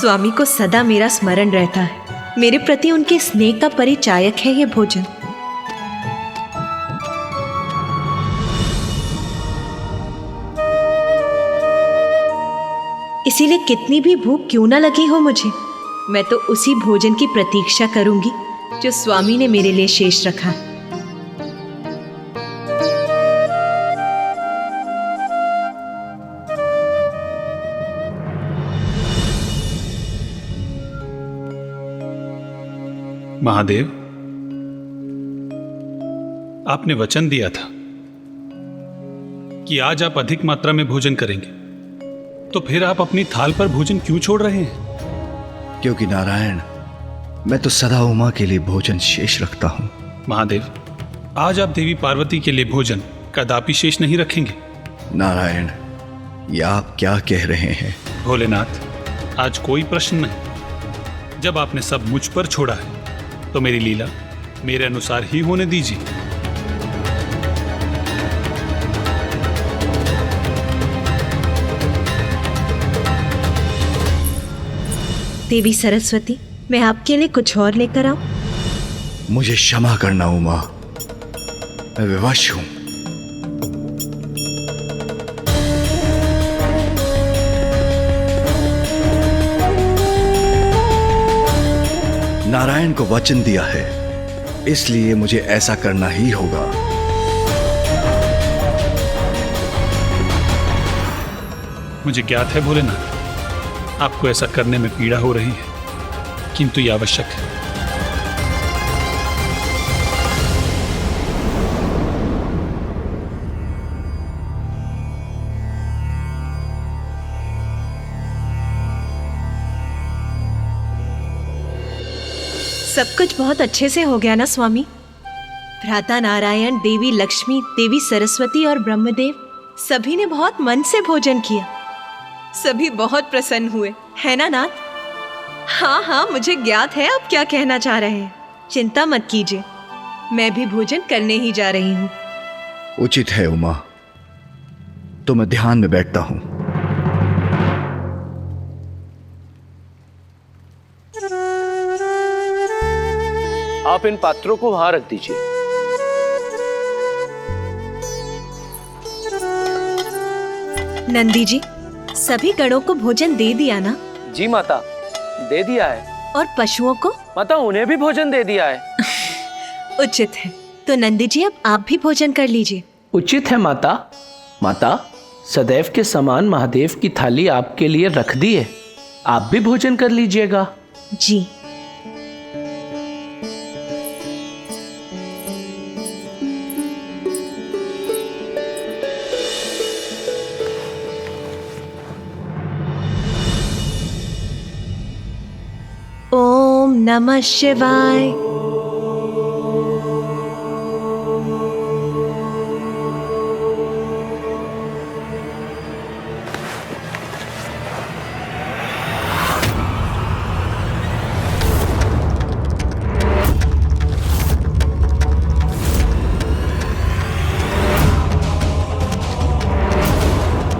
स्वामी को सदा मेरा स्मरण रहता है। मेरे प्रति उनके स्नेह का परिचायक है ये भोजन। इसीलिए कितनी भी भूख क्यों ना लगी हो मुझे, मैं तो उसी भोजन की प्रतीक्षा करूंगी जो स्वामी ने मेरे लिए शेष रखा। महादेव, आपने वचन दिया था कि आज आप अधिक मात्रा में भोजन करेंगे, तो फिर आप अपनी थाल पर भोजन क्यों छोड़ रहे हैं? क्योंकि नारायण, मैं तो सदा उमा के लिए भोजन शेष रखता हूं। महादेव, आज आप देवी पार्वती के लिए भोजन कदापि शेष नहीं रखेंगे। नारायण, ये आप क्या कह रहे हैं? भोलेनाथ, आज कोई प्रश्न नहीं। जब आपने सब मुझ पर छोड़ा है तो मेरी लीला मेरे अनुसार ही होने दीजिए। देवी सरस्वती, मैं आपके लिए कुछ और लेकर आऊं? मुझे क्षमा करना उमा, मैं विवश हूं। नारायण को वचन दिया है, इसलिए मुझे ऐसा करना ही होगा। मुझे ज्ञात है भोलेनाथ, आपको ऐसा करने में पीड़ा हो रही है, किंतु यह आवश्यक है। सब कुछ बहुत अच्छे से हो गया ना स्वामी? भ्राता नारायण, देवी लक्ष्मी, देवी सरस्वती और ब्रह्मदेव सभी ने बहुत मन से भोजन किया। सभी बहुत प्रसन्न हुए, है ना नाथ? हाँ हाँ, मुझे ज्ञात है आप क्या कहना चाह रहे हैं। चिंता मत कीजिए, मैं भी भोजन करने ही जा रही हूँ। उचित है उमा, तो मैं ध्यान में बैठता हूँ। आप इन पात्रों को वहां रख दीजिए। नंदी जी, सभी गणों को भोजन दे दिया ना? जी माता, दे दिया है। और पशुओं को? माता, उन्हें भी भोजन दे दिया है। उचित है, तो नंदी जी अब आप भी भोजन कर लीजिए। उचित है माता। माता, सदैव के समान महादेव की थाली आपके लिए रख दी है, आप भी भोजन कर लीजिएगा। जी। ओम नमः शिवाय।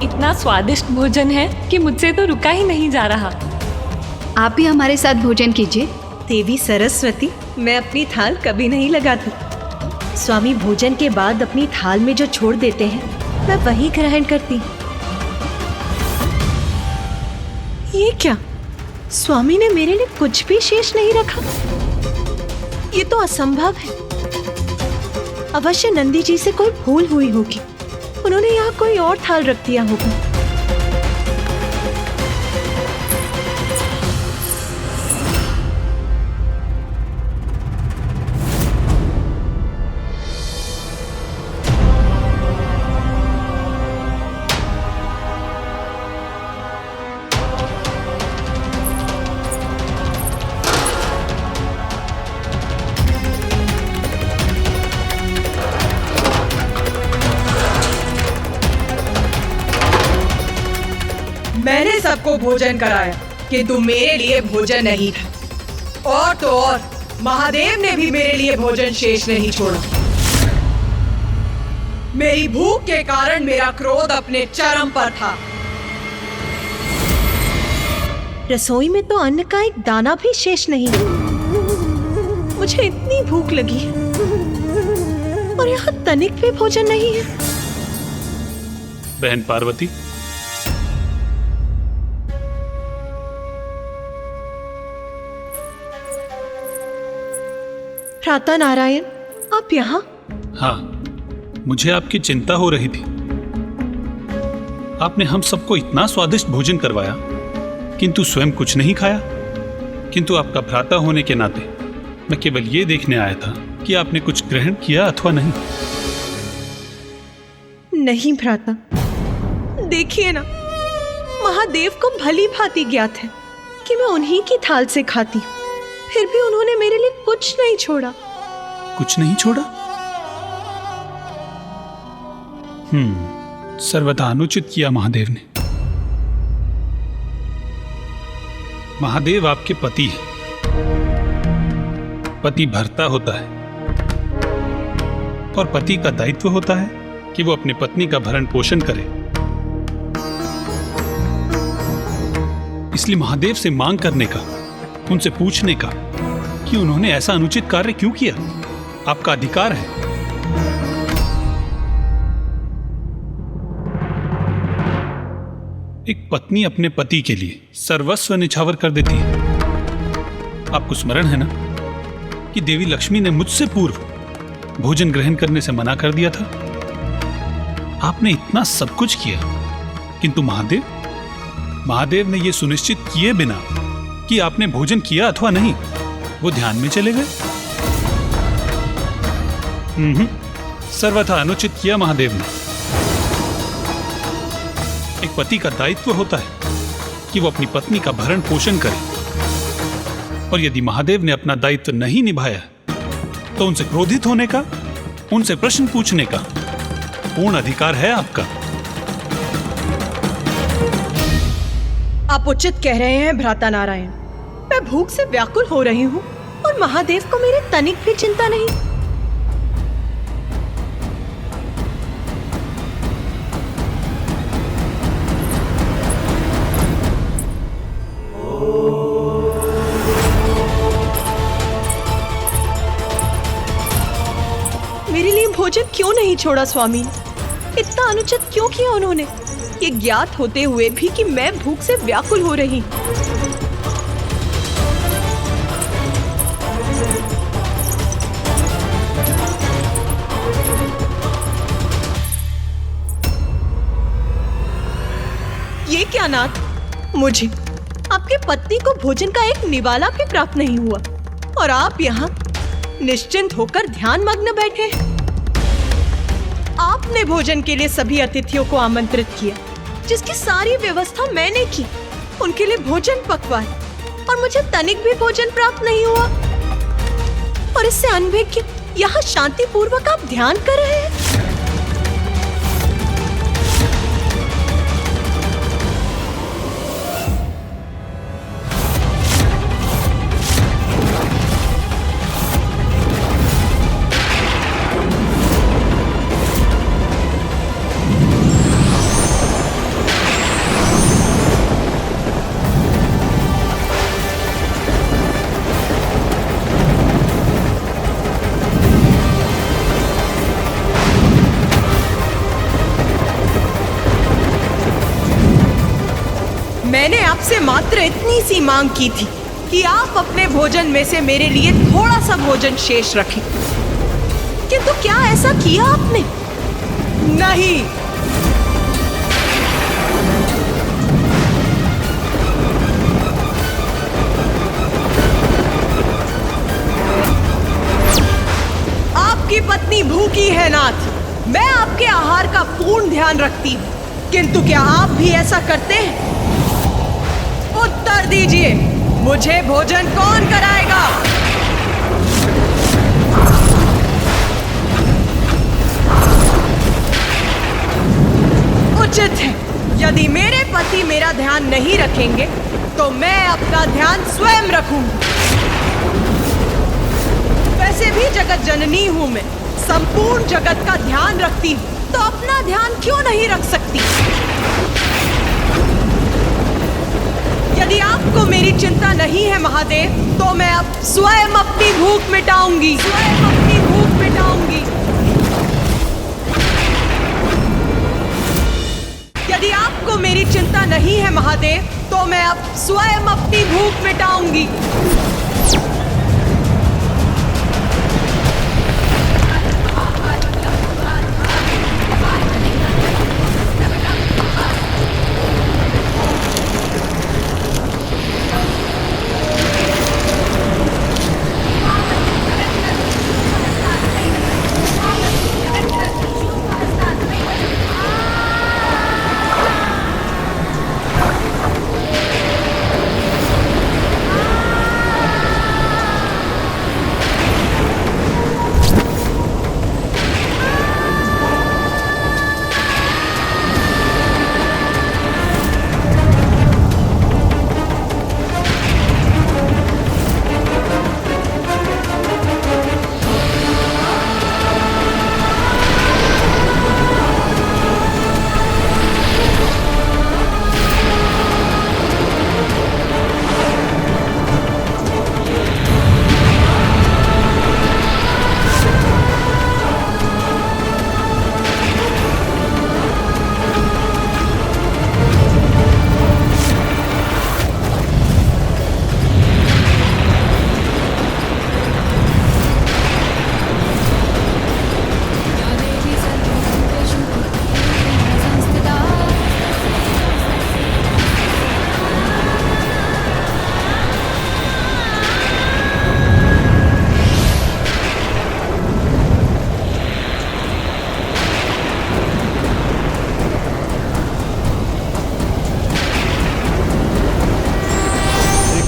इतना स्वादिष्ट भोजन है कि मुझसे तो रुका ही नहीं जा रहा। आप भी हमारे साथ भोजन कीजिए। देवी सरस्वती, मैं अपनी थाल कभी नहीं लगाती। स्वामी भोजन के बाद अपनी थाल में जो छोड़ देते हैं मैं वही ग्रहण करती। ये क्या? स्वामी ने मेरे लिए कुछ भी शेष नहीं रखा? ये तो असंभव है। अवश्य नंदी जी से कोई भूल हुई होगी, उन्होंने यहाँ कोई और थाल रख दिया होगा। मैंने सबको भोजन कराया, किंतु मेरे लिए भोजन नहीं था। और तो और महादेव ने भी मेरे लिए भोजन शेष नहीं छोड़ा। मेरी भूख के कारण मेरा क्रोध अपने चरम पर था। रसोई में तो अन्न का एक दाना भी शेष नहीं है। मुझे इतनी भूख लगी है और यहाँ तनिक भी भोजन नहीं है। बहन पार्वती, भ्राता नारायण, आप यहाँ? हाँ, मुझे आपकी चिंता हो रही थी। आपने हम सबको इतना स्वादिष्ट भोजन करवाया, किंतु स्वयं कुछ नहीं खाया। किंतु आपका भ्राता होने के नाते मैं केवल ये देखने आया था कि आपने कुछ ग्रहण किया अथवा नहीं। नहीं भ्राता, देखिए ना, महादेव को भली भांति ज्ञात है कि मैं उन्हीं की थाल से खाती हूँ, फिर भी उन्होंने मेरे लिए कुछ नहीं छोड़ा। कुछ नहीं छोड़ा? सर्वथा अनुचित किया महादेव ने। महादेव आपके पति हैं। पति भर्ता होता है और पति का दायित्व होता है कि वो अपनी पत्नी का भरण पोषण करे। इसलिए महादेव से मांग करने का, उनसे पूछने का कि उन्होंने ऐसा अनुचित कार्य क्यों किया, आपका अधिकार है। एक पत्नी अपने पति के लिए सर्वस्व निछावर कर देती है। आपको स्मरण है ना कि देवी लक्ष्मी ने मुझसे पूर्व भोजन ग्रहण करने से मना कर दिया था। आपने इतना सब कुछ किया, किंतु महादेव ने यह सुनिश्चित किए बिना कि आपने भोजन किया अथवा नहीं, वो ध्यान में चले गए। सर्वथा अनुचित किया महादेव ने। एक पति का दायित्व होता है कि वो अपनी पत्नी का भरण पोषण करे, और यदि महादेव ने अपना दायित्व नहीं निभाया तो उनसे क्रोधित होने का, उनसे प्रश्न पूछने का पूर्ण अधिकार है आपका। आप उचित कह रहे हैं भ्राता नारायण। मैं भूख से व्याकुल हो रही हूँ और महादेव को मेरे तनिक भी चिंता नहीं। मेरे लिए भोजन क्यों नहीं छोड़ा स्वामी? इतना अनुचित क्यों किया उन्होंने, ये ज्ञात होते हुए भी कि मैं भूख से व्याकुल हो रही। ये क्या नाथ, मुझे आपके पत्नी को भोजन का एक निवाला भी प्राप्त नहीं हुआ और आप यहाँ निश्चिंत होकर ध्यान मग्न बैठे हैं। आपने भोजन के लिए सभी अतिथियों को आमंत्रित किया, जिसकी सारी व्यवस्था मैंने की, उनके लिए भोजन पकवाया, और मुझे तनिक भी भोजन प्राप्त नहीं हुआ। और इससे अनभिज्ञ यहाँ शांति पूर्वक आप ध्यान कर रहे हैं। मैंने आपसे मात्र इतनी सी मांग की थी कि आप अपने भोजन में से मेरे लिए थोड़ा सा भोजन शेष रखें, किंतु क्या ऐसा किया आपने? नहीं। आपकी पत्नी भूखी है नाथ, मैं आपके आहार का पूर्ण ध्यान रखती हूँ, किंतु क्या आप भी ऐसा करते हैं? उत्तर दीजिए, मुझे भोजन कौन कराएगा? उचित है, यदि मेरे पति मेरा ध्यान नहीं रखेंगे तो मैं अपना ध्यान स्वयं रखूंगी। वैसे भी जगत जननी हूं मैं, संपूर्ण जगत का ध्यान रखती हूं, तो अपना ध्यान क्यों नहीं रख सकती? यदि आप आपको मेरी चिंता नहीं है महादेव, तो मैं अब स्वयं अपनी भूख मिटाऊंगी, स्वयं अपनी भूख मिटाऊंगी। यदि आपको मेरी चिंता नहीं है महादेव, तो मैं अब स्वयं अपनी भूख मिटाऊंगी।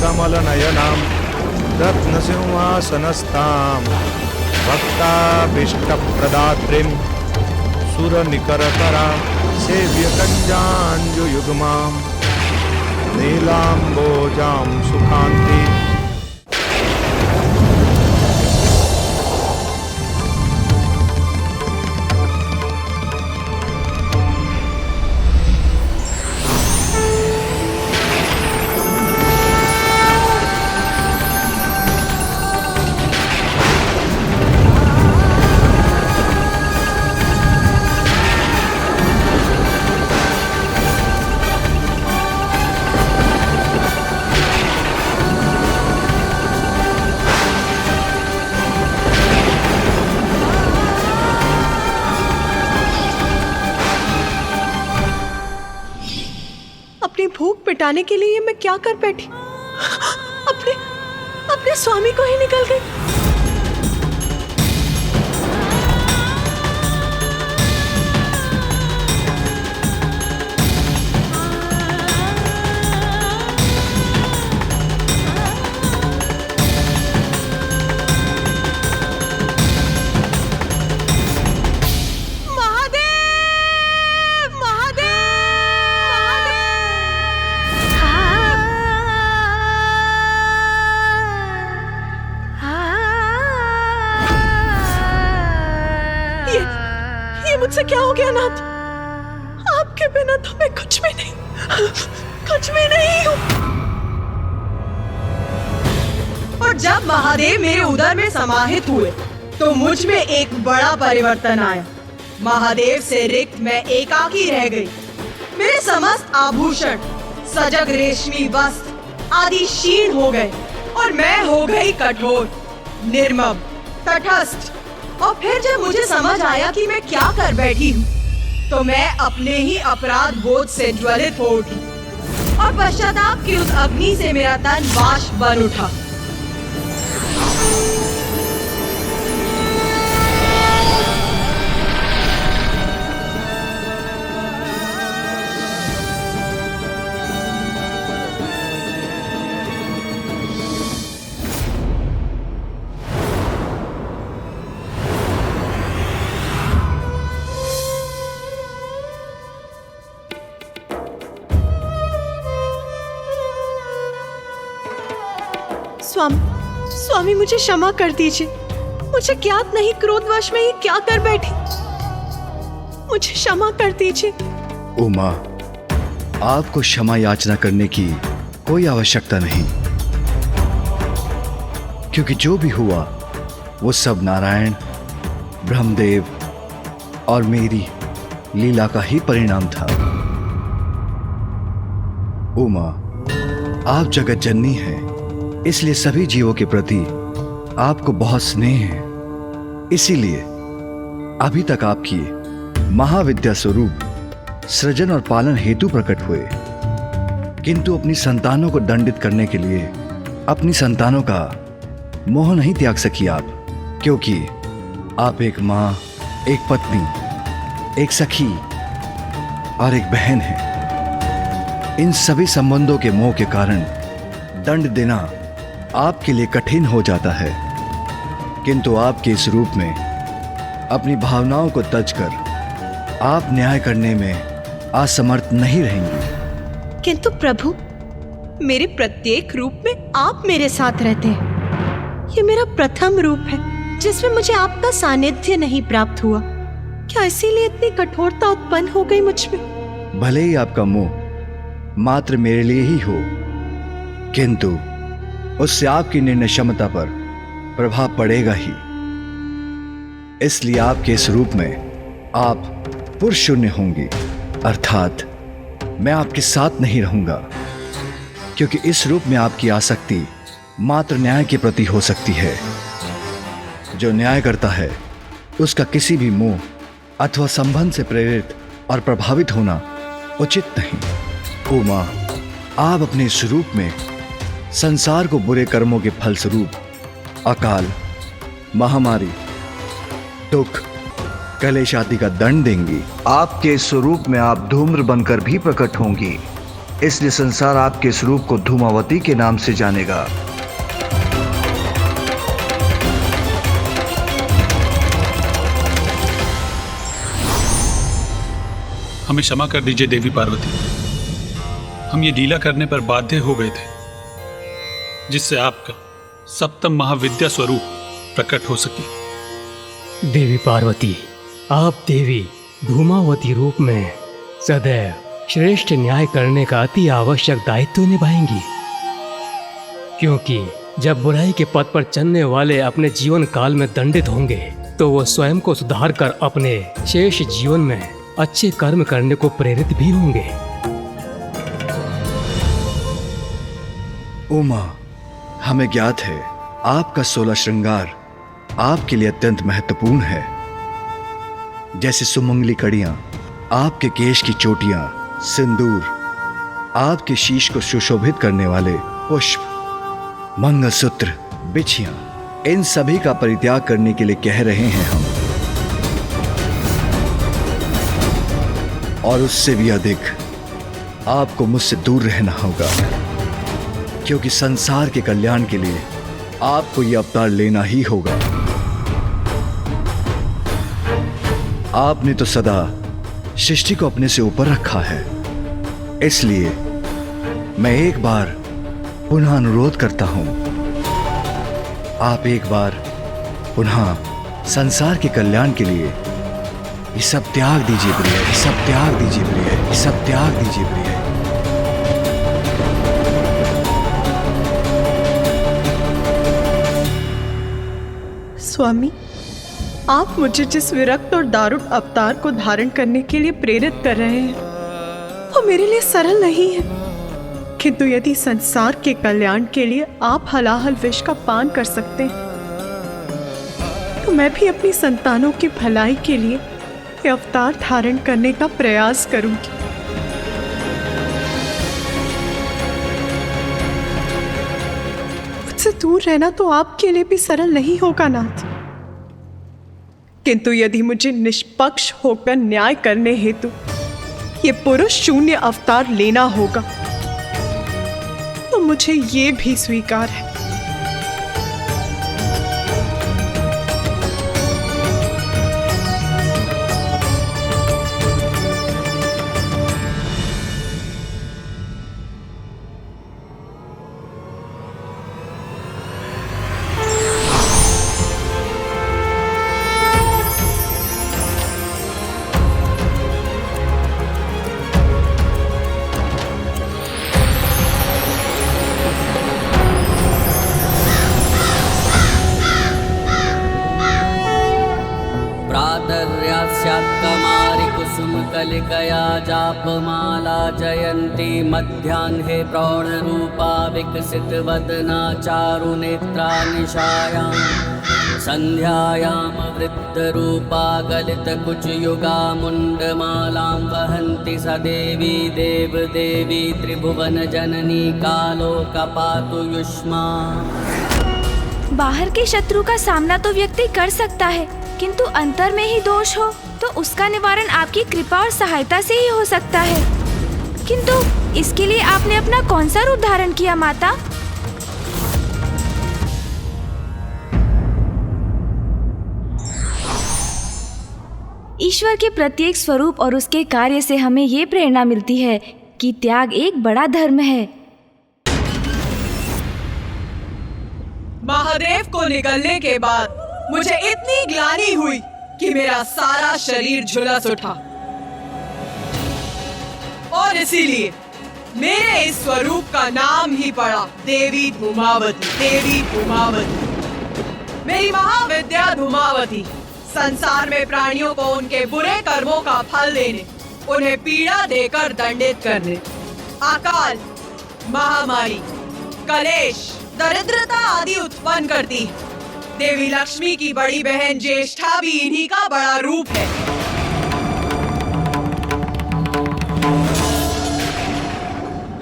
कमलनयनां रत्नसिंहासनस्थां भक्ताभीष्टप्रदात्रीं सुरनिकरकरां सेव्यकञ्जाञ्जुयुग्मां नीलाम्बोजां सुखान्ति। अपनी भूख मिटाने के लिए मैं क्या कर बैठी? अपने स्वामी को ही निकल गई। मुझसे क्या हो गया नाथ? आपके बिना तो मैं कुछ भी नहीं हूँ। और जब महादेव मेरे उदर में समाहित हुए तो मुझ में एक बड़ा परिवर्तन आया। महादेव से रिक्त मैं एकाकी रह गई। मेरे समस्त आभूषण, सजग रेशमी वस्त्र आदि क्षीण हो गए और मैं हो गई कठोर, निर्मम, तटस्थ। और फिर जब मुझे समझ आया कि मैं क्या कर बैठी हूँ, तो मैं अपने ही अपराध बोध से ज्वलित हो उठी और पश्चाताप की उस अग्नि से मेरा तन वाष्प बन उठा। स्वामी मुझे क्षमा कर दीजिए। मुझे ज्ञात नहीं क्रोधवश में ये क्या कर बैठी। मुझे क्षमा कर दीजिए। उमा, आपको क्षमा याचना करने की कोई आवश्यकता नहीं, क्योंकि जो भी हुआ वो सब नारायण, ब्रह्मदेव और मेरी लीला का ही परिणाम था। उमा, आप जगत जननी हैं, इसलिए सभी जीवों के प्रति आपको बहुत स्नेह है। इसीलिए अभी तक आपकी महाविद्या स्वरूप सृजन और पालन हेतु प्रकट हुए, किंतु अपनी संतानों को दंडित करने के लिए अपनी संतानों का मोह नहीं त्याग सकी आप, क्योंकि आप एक मां, एक पत्नी, एक सखी और एक बहन है। इन सभी संबंधों के मोह के कारण दंड देना आपके लिए कठिन हो जाता है, किंतु आपके इस रूप में अपनी भावनाओं को तज कर आप न्याय करने में असमर्थ नहीं रहेंगी। किंतु प्रभु, मेरे प्रत्येक रूप में आप मेरे साथ रहते हैं। ये मेरा प्रथम रूप है जिसमें मुझे आपका सानिध्य नहीं प्राप्त हुआ। क्या इसीलिए इतनी कठोरता उत्पन्न हो गई मुझ में? भले ही आपका मोह मात्र मेरे लिए ही हो, किंतु उससे आपकी निर्णय क्षमता पर प्रभाव पड़ेगा ही। इसलिए आपके इस रूप में आप पुरुष शून्य होंगी, अर्थात मैं आपके साथ नहीं रहूंगा, क्योंकि इस रूप में आपकी आसक्ति मात्र न्याय के प्रति हो सकती है। जो न्याय करता है उसका किसी भी मोह अथवा संबंध से प्रेरित और प्रभावित होना उचित नहीं। उमा, आप अपने स्वरूप में संसार को बुरे कर्मों के फलस्वरूप अकाल, महामारी, दुख, कलेश आदि का दंड देंगी। आपके स्वरूप में आप धूम्र बनकर भी प्रकट होंगी, इसलिए संसार आपके स्वरूप को धूमावती के नाम से जानेगा। हमें क्षमा कर दीजिए देवी पार्वती, हम ये लीला करने पर बाध्य हो गए थे, जिससे आपका सप्तम महाविद्या स्वरूप प्रकट हो सके। देवी पार्वती, आप देवी धूमावती रूप में सदैव श्रेष्ठ न्याय करने का अति आवश्यक दायित्व निभाएंगी, क्योंकि जब बुराई के पथ पर चलने वाले अपने जीवन काल में दंडित होंगे तो वो स्वयं को सुधार कर अपने शेष जीवन में अच्छे कर्म करने को प्रेरित भी होंगे। उमा, हमें ज्ञात है आपका 16 श्रृंगार आपके लिए अत्यंत महत्वपूर्ण है, जैसे सुमंगली कड़ियां, आपके केश की चोटियां, सिंदूर, आपके शीश को सुशोभित करने वाले पुष्प, मंगलसूत्र, बिछियां, इन सभी का परित्याग करने के लिए कह रहे हैं हम। और उससे भी अधिक आपको मुझसे दूर रहना होगा, क्योंकि संसार के कल्याण के लिए आपको यह अवतार लेना ही होगा। आपने तो सदा सृष्टि को अपने से ऊपर रखा है, इसलिए मैं एक बार पुनः अनुरोध करता हूं, आप एक बार पुनः संसार के कल्याण के लिए ये सब त्याग दीजिए प्रिय, ये सब त्याग दीजिए प्रिय, ये सब त्याग दीजिए प्रिय। स्वामी, आप मुझे जिस विरक्त और दारुण अवतार को धारण करने के लिए प्रेरित कर रहे हैं वो मेरे लिए सरल नहीं है, किंतु यदि संसार के कल्याण के लिए आप हलाहल विष का पान कर सकते हैं तो मैं भी अपनी संतानों की भलाई के लिए ये अवतार धारण करने का प्रयास करूंगी। मुझसे दूर रहना तो आपके लिए भी सरल नहीं होगा नाथ, किंतु यदि मुझे निष्पक्ष होकर न्याय करने हेतु ये पुरुष शून्य अवतार लेना होगा तो मुझे ये भी स्वीकार है। कलिकया जापमाला जयन्ती मध्याह्ने प्रौढरूपा विकसितवदना चारुनेत्रा निशायां सन्ध्यायां वृद्धरूपा गलितकुचयुगा मुण्डमालां वहन्ति स देवी देवदेवी त्रिभुवनजननी कालोकपातु युष्मा। बाहर के शत्रु का सामना तो व्यक्ति कर सकता है, किंतु अंतर में ही दोष हो तो उसका निवारण आपकी कृपा और सहायता से ही हो सकता है। किंतु इसके लिए आपने अपना कौन सा रूप धारण किया माता? ईश्वर के प्रत्येक स्वरूप और उसके कार्य से हमें ये प्रेरणा मिलती है कि त्याग एक बड़ा धर्म है। महादेव को निकलने के बाद मुझे इतनी ग्लानि हुई कि मेरा सारा शरीर झुलस उठा और इसीलिए मेरे इस स्वरूप का नाम ही पड़ा देवी धूमावती। देवी धूमावती मेरी महाविद्या धूमावती संसार में प्राणियों को उनके बुरे कर्मों का फल देने, उन्हें पीड़ा देकर दंडित करने, अकाल, महामारी, कलेश, दरिद्रता आदि उत्पन्न करती है। देवी लक्ष्मी की बड़ी बहन ज्येष्ठा भी इन्हीं का बड़ा रूप है।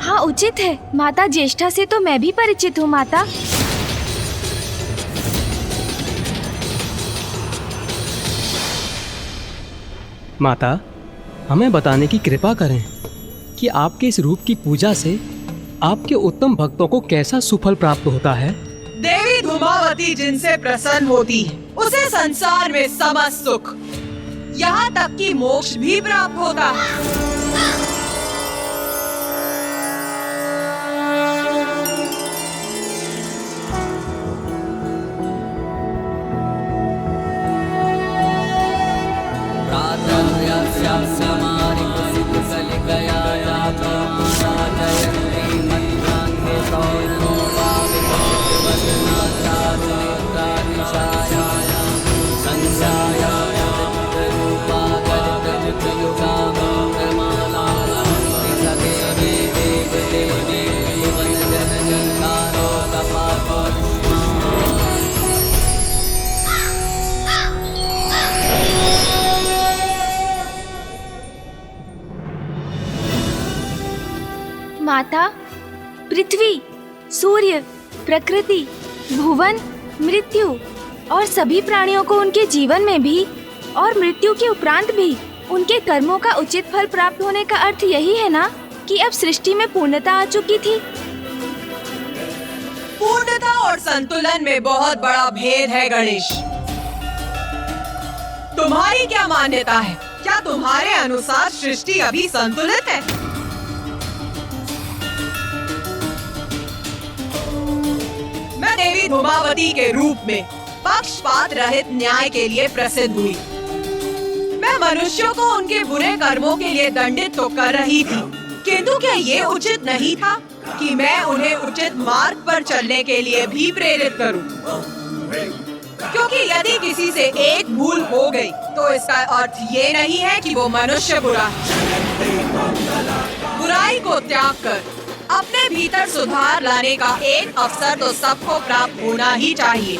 हाँ, उचित है। माता ज्येष्ठा से तो मैं भी परिचित हूँ माता। माता, हमें बताने की कृपा करें कि आपके इस रूप की पूजा से आपके उत्तम भक्तों को कैसा सुफल प्राप्त होता है। देवी धूमावती जिनसे प्रसन्न होती है उसे संसार में समस्त सुख, यहाँ तक कि मोक्ष भी प्राप्त होता है। माता, पृथ्वी, सूर्य, प्रकृति, भुवन, मृत्यु और सभी प्राणियों को उनके जीवन में भी और मृत्यु के उपरांत भी उनके कर्मों का उचित फल प्राप्त होने का अर्थ यही है ना कि अब सृष्टि में पूर्णता आ चुकी थी। पूर्णता और संतुलन में बहुत बड़ा भेद है गणेश। तुम्हारी क्या मान्यता है? क्या तुम्हारे अनुसार सृष्टि अभी संतुलित है? मैं देवी धूमावती के रूप में पक्षपात रहित न्याय के लिए प्रसिद्ध हुई। मैं मनुष्यों को उनके बुरे कर्मों के लिए दंडित तो कर रही थी, किंतु क्या ये उचित नहीं था कि मैं उन्हें उचित मार्ग पर चलने के लिए भी प्रेरित करूं? क्योंकि यदि किसी से एक भूल हो गई तो इसका अर्थ ये नहीं है कि वो मनुष्य बुरा है। बुराई को त्याग कर अपने भीतर सुधार लाने का एक अवसर तो सबको प्राप्त होना ही चाहिए।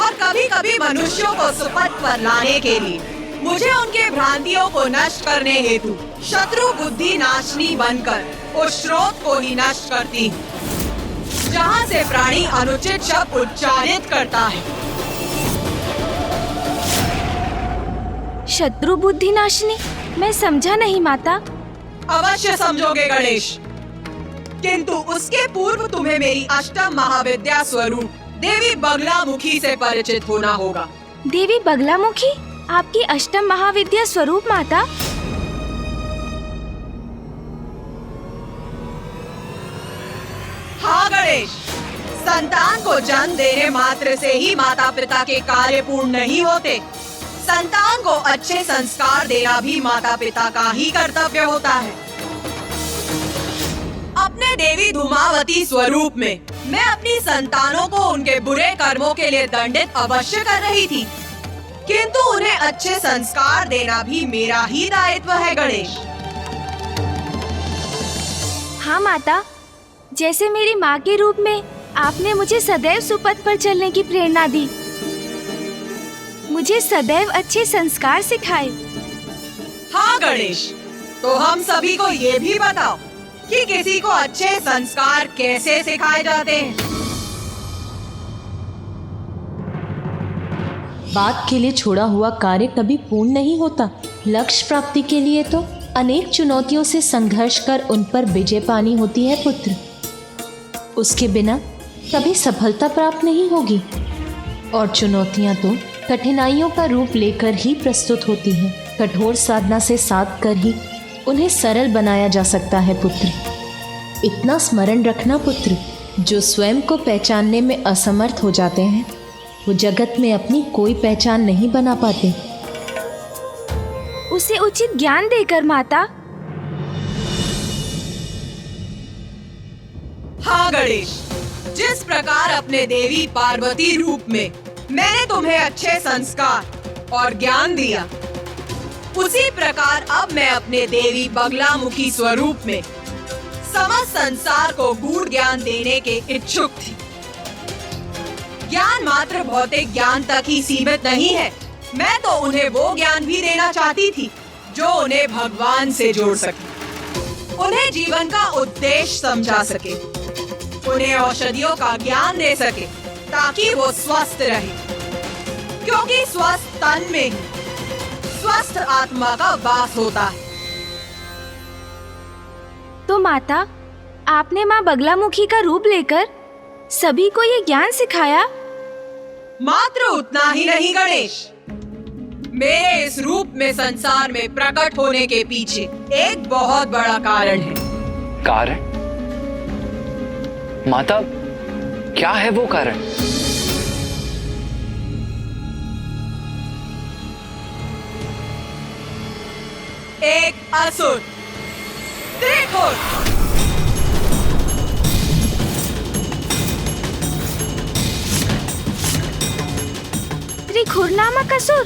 और कभी कभी मनुष्यों को सुपथ पर लाने के लिए मुझे उनके भ्रांतियों को नष्ट करने हेतु शत्रु बुद्धि नाशनी बनकर उस स्रोत को ही नष्ट करती हूँ जहाँ से प्राणी अनुचित शब्द उच्चारित करता है। शत्रु बुद्धि नाशनी? मैं समझा नहीं माता। अवश्य समझोगे गणेश, किंतु उसके पूर्व तुम्हें मेरी अष्टम महाविद्या स्वरूप देवी बगलामुखी से परिचित होना होगा। देवी बगलामुखी? आपकी अष्टम महाविद्या स्वरूप माता? हाँ गणेश, संतान को जन्म देने मात्र से ही माता पिता के कार्य पूर्ण नहीं होते। संतान को अच्छे संस्कार देना भी माता पिता का ही कर्तव्य होता है। अपने देवी धूमावती स्वरूप में मैं अपनी संतानों को उनके बुरे कर्मों के लिए दंडित अवश्य कर रही थी, किंतु उन्हें अच्छे संस्कार देना भी मेरा ही दायित्व है गणेश। हाँ माता, जैसे मेरी माँ के रूप में आपने मुझे सदैव सुपथ पर चलने की प्रेरणा दी, मुझे सदैव अच्छे संस्कार सिखाए। हाँ गणेश, तो हम सभी को ये भी बताओ कि किसी को अच्छे संस्कार कैसे सिखाए जाते हैं। बात के लिए छोड़ा हुआ कार्य कभी पूर्ण नहीं होता। लक्ष्य प्राप्ति के लिए तो अनेक चुनौतियों से संघर्ष कर उन पर विजय पानी होती है पुत्र। उसके बिना कभी सफलता प्राप्त नहीं होगी। और चुनौतियां तो कठिनाइयों का रूप लेकर ही प्रस्तुत होती हैं। कठोर साधना से साध कर ही उन्हें सरल बनाया जा सकता है पुत्र। इतना स्मरण रखना पुत्र, जो स्वयं को पहचानने में असमर्थ हो जाते हैं वो जगत में अपनी कोई पहचान नहीं बना पाते। उसे उचित ज्ञान देकर माता। हाँ गणेश, जिस प्रकार अपने देवी पार्वती रूप में मैंने तुम्हें अच्छे संस्कार और ज्ञान दिया, उसी प्रकार अब मैं अपने देवी बगलामुखी स्वरूप में समस्त संसार को गूढ़ ज्ञान देने के इच्छुक थी। ज्ञान मात्र भौतिक ज्ञान तक ही सीमित नहीं है। मैं तो उन्हें वो ज्ञान भी देना चाहती थी जो उन्हें भगवान से जोड़ सके, उन्हें जीवन का उद्देश्य समझा सके, उन्हें औषधियों का ज्ञान दे सके ताकि वो स्वस्थ रहे, क्योंकि स्वस्थ तन में ही स्वस्थ आत्मा का वास होता है। तो माता, आपने माँ बगलामुखी का रूप लेकर सभी को ये ज्ञान सिखाया? मात्र उतना ही नहीं गणेश, मेरे इस रूप में संसार में प्रकट होने के पीछे एक बहुत बड़ा कारण है। कारण? माता, क्या है वो कारण? एक असुर त्रिखुर। त्रिखुर नामक असुर?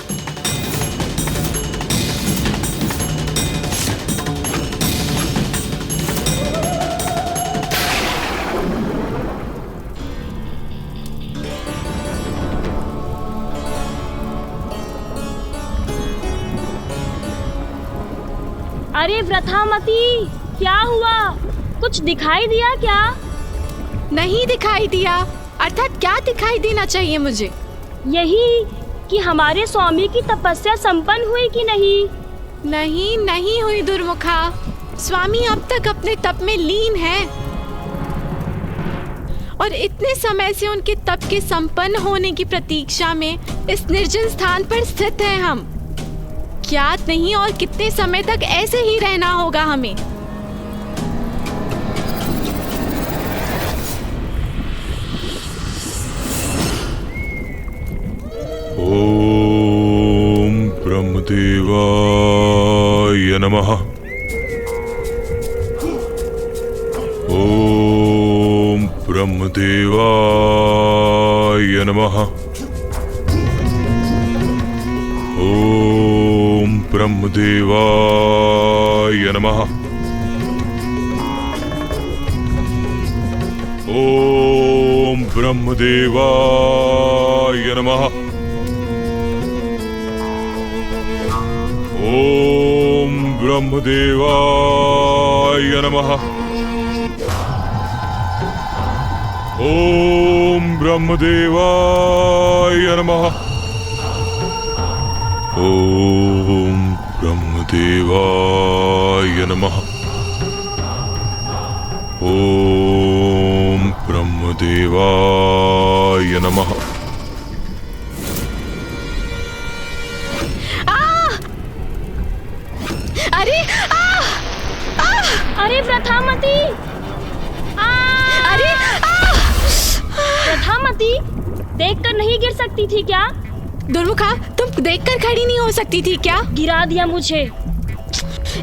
अरे व्रथामती, क्या हुआ? कुछ दिखाई दिया क्या? नहीं दिखाई दिया। अर्थात क्या दिखाई देना चाहिए मुझे? यही कि हमारे स्वामी की तपस्या संपन्न हुई कि नहीं? नहीं, नहीं हुई दुर्मुखा। स्वामी अब तक अपने तप में लीन है और इतने समय से उनके तप के संपन्न होने की प्रतीक्षा में इस निर्जन स्थान पर स्थित हैं हम। ज्ञात नहीं और कितने समय तक ऐसे ही रहना होगा हमें। ओम ब्रह्मदेवाय नमः। ओम ब्रह्मदेवाय नमः। ओम ब्रह्मदेवाय नमः। ओम ब्रह्मदेवाय नमः। ओम ब्रह्मदेवाय नमः। ओम ब्रह्मदेवाय नमः। ओम ब्रह्मदेवाय नमः। ओम ब्रह्मदेवाय नमः। अरे व्रथामती! अरे व्रथामती, देखकर नहीं गिर सकती थी क्या? दुर्मुखा, तुम देखकर खड़ी नहीं हो सकती थी क्या? गिरा दिया मुझे।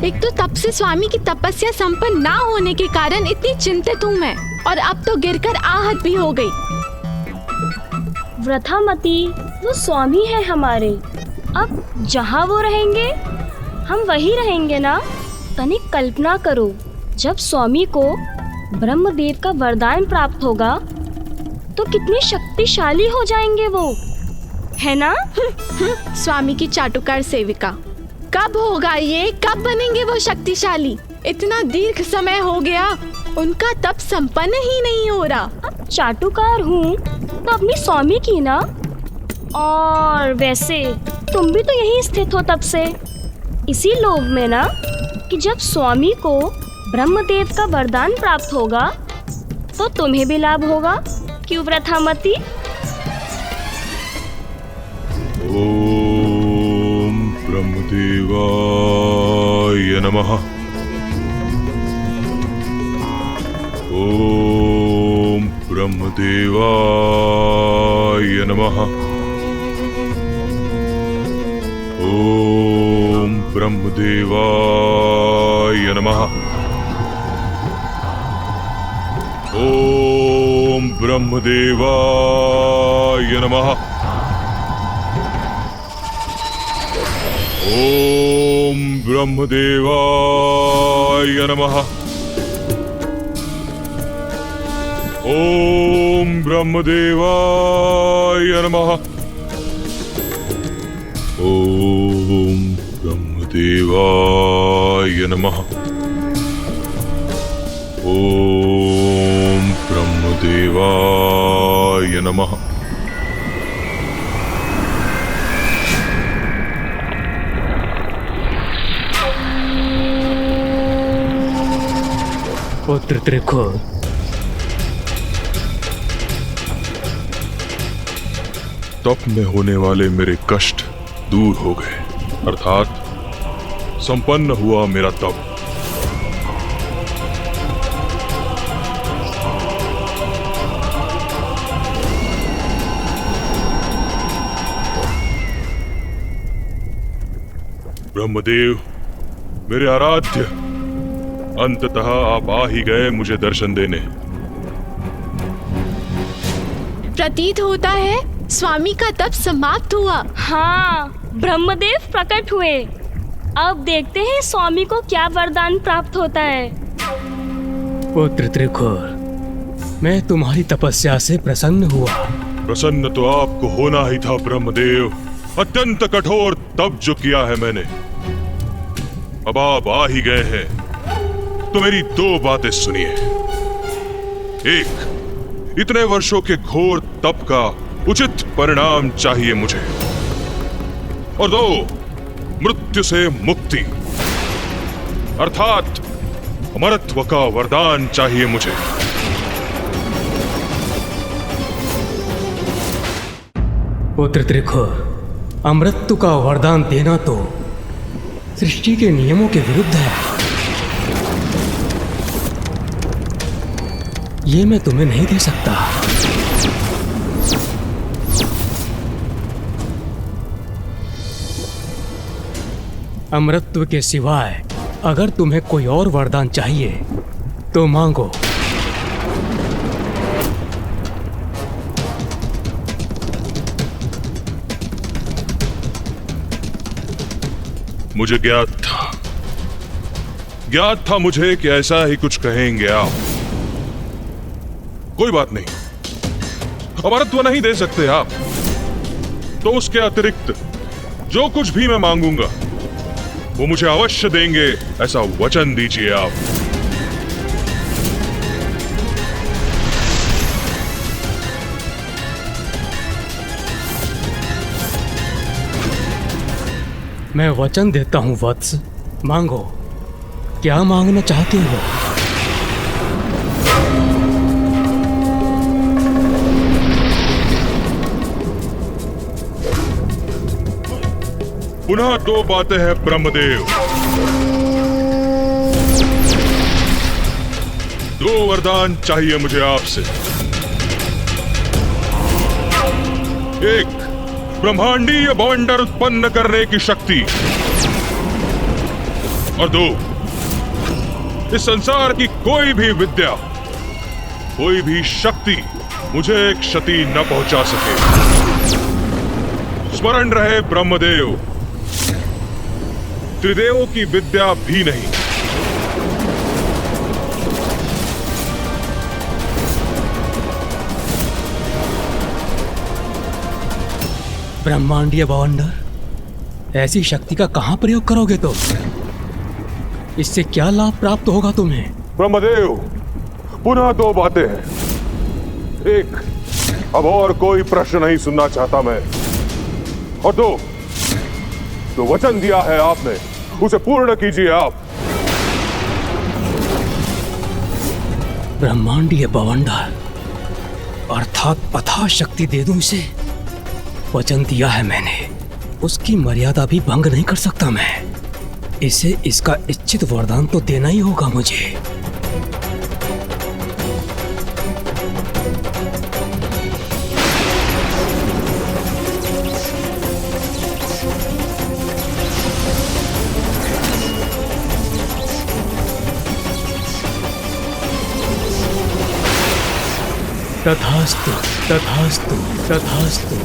एक तो तब से स्वामी की तपस्या संपन्न ना होने के कारण इतनी चिंतित हूँ मैं, और अब तो गिरकर आहत भी हो गई। व्रथामती, वो स्वामी है हमारे, अब जहाँ वो रहेंगे हम वही रहेंगे ना। तनिक कल्पना करो, जब स्वामी को ब्रह्मदेव का वरदान प्राप्त होगा तो कितने शक्तिशाली हो जाएंगे वो, है ना? स्वामी की चाटुकार सेविका, कब होगा ये? कब बनेंगे वो शक्तिशाली? इतना दीर्घ समय हो गया, उनका तप संपन्न ही नहीं हो रहा। अब चाटुकार हूँ तो अपनी स्वामी की ना। और वैसे तुम भी तो यहीं स्थित हो तब से, इसी लोभ में ना कि जब स्वामी को ब्रह्मदेव का वरदान प्राप्त होगा तो तुम्हें भी लाभ होगा। क्यों व्रथामती? ओम ब्रह्मदेवाय नमः। ओम ब्रह्मदेवाय नमः। ओम ब्रह्मदेवाय नमः। ओम ब्रह्मदेवाय नमः। ओम ब्रह्मदेवाय नमः। ओम ब्रह्मदेवाय नमः। ओम ब्रह्मदेवाय नमः। ओम ब्रह्मदेवाय नमः। पुत्र त्रिकुर, तप में होने वाले मेरे कष्ट दूर हो गए, अर्थात संपन्न हुआ मेरा तप। ब्रह्मदेव, मेरे आराध्य, अंततः आप आ ही गए मुझे दर्शन देने। प्रतीत होता है स्वामी का तप समाप्त हुआ। हाँ, ब्रह्मदेव प्रकट हुए। अब देखते हैं स्वामी को क्या वरदान प्राप्त होता है। पुत्र त्रिकुर, मैं तुम्हारी तपस्या से प्रसन्न हुआ। प्रसन्न तो आपको होना ही था ब्रह्मदेव। अत्यंत कठोर तप जो किया है मैंने, अब आप आ ही गए हैं तो मेरी दो बातें सुनिए। एक, इतने वर्षों के घोर तप का उचित परिणाम चाहिए मुझे, और दो, मृत्यु से मुक्ति अर्थात अमरत्व का वरदान चाहिए मुझे। पुत्र त्रिकुर, अमृत्यु का वरदान देना तो सृष्टि के नियमों के विरुद्ध है। ये मैं तुम्हें नहीं दे सकता। अमृतत्व के सिवाय अगर तुम्हें कोई और वरदान चाहिए तो मांगो। मुझे ज्ञात था मुझे कि ऐसा ही कुछ कहेंगे आप। कोई बात नहीं, अमरत्व नहीं दे सकते आप, तो उसके अतिरिक्त जो कुछ भी मैं मांगूंगा वो मुझे अवश्य देंगे, ऐसा वचन दीजिए आप। मैं वचन देता हूं वत्स, मांगो। क्या मांगना चाहते हो? पुनः दो बातें हैं ब्रह्मदेव, दो वरदान चाहिए मुझे आपसे। एक, ब्रह्मांडीय बवंडर उत्पन्न करने की शक्ति, और दो, इस संसार की कोई भी विद्या, कोई भी शक्ति मुझे क्षति न पहुंचा सके। स्मरण रहे ब्रह्मदेव, त्रिदेवों की विद्या भी नहीं। ब्रह्मांडीय बवंडर, ऐसी शक्ति का कहां प्रयोग करोगे तुम? इससे क्या लाभ प्राप्त होगा तुम्हें? ब्रह्मदेव, पुनः दो बातें हैं। एक, अब और कोई प्रश्न नहीं सुनना चाहता मैं। और दो, जो वचन दिया है आपने उसे पूर्ण कीजिए आप। ब्रह्मांडीय बवंडर अर्थात अथाह शक्ति दे दूं इसे? वचन दिया है मैंने, उसकी मर्यादा भी भंग नहीं कर सकता मैं। इसे इसका इच्छित वरदान तो देना ही होगा मुझे। तथास्तु, तथास्तु, तथास्तु।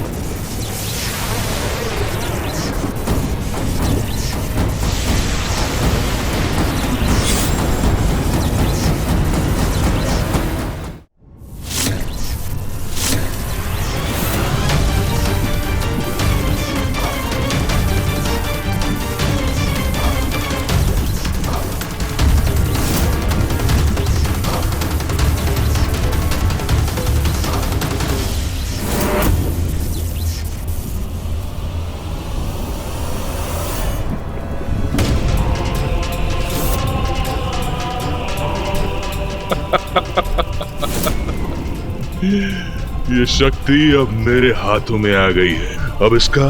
ये शक्ति अब मेरे हाथों में आ गई है। अब इसका